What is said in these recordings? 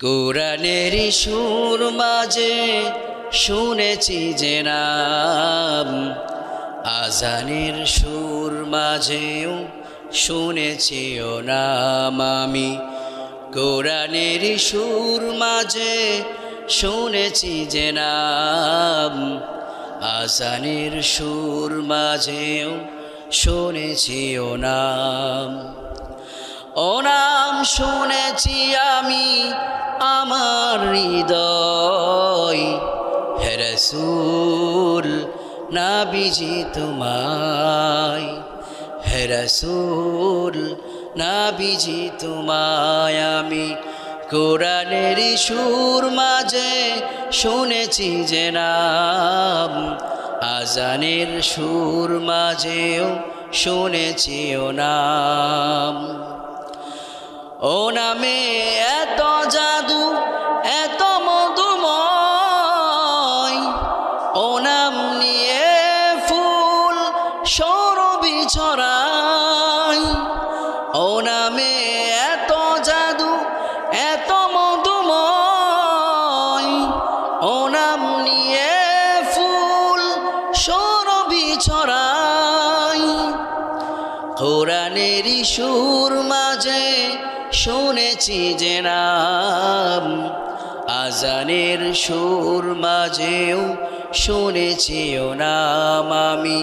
কোরআনের সুর মাঝে শুনেছি যে নাম, আজানের সুর মাঝেও শুনেছি ও নাম আমি। কোরআনের সুর মাঝে শুনেছি যে নাম, আজানের সুর মাঝেও শুনেছি ও নাম। ও নাম শুনেছি আমি আমার হৃদয়, হে রাসূল নবীজি তোমায়, হে রাসূল নবীজি তোমায় আমি। কোরআনের সুর মাঝে শুনেছি যে নাম, আজানের সুর মাঝেও শুনেছি ও নাম। ও নামে এত জাদু এত মধুময়, ও নাম নিয়ে ফুল সরবি ছড়ায়। ও নামে এত জাদু এত মধুময়, ও নাম নিয়ে ফুল সরবি ছড়ায়। কোরআনের সুর মাঝে শুনেছি যে নাম, আজানের সুর মাঝেও শুনেছি ও নাম আমি।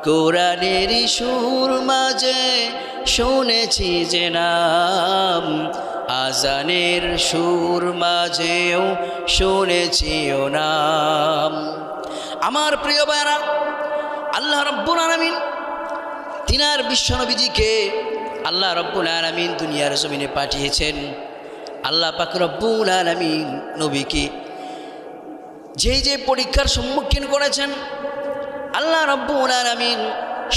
কোরআনের সুর মাঝে শুনেছি যে নাম, আজানের সুর মাঝেও শুনেছি ও নাম। আমার প্রিয় ভাইরা, আল্লাহ রাব্বুল আলামিন তিনার বিশ্বনবীজিকে আল্লাহ রাব্বুল আলামিন দুনিয়ার জমিনে পাঠিয়েছেন। আল্লাহ পাক রব্বুল আলামিন নবীকে যে পরীক্ষার সম্মুখীন করেছেন, আল্লাহ রাব্বুল আলামিন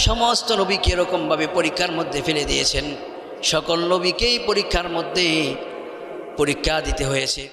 সমস্ত নবীকে এরকমভাবে পরীক্ষার মধ্যে ফেলে দিয়েছেন। সকল নবীকেই পরীক্ষার মধ্যে পরীক্ষা দিতে হয়েছে।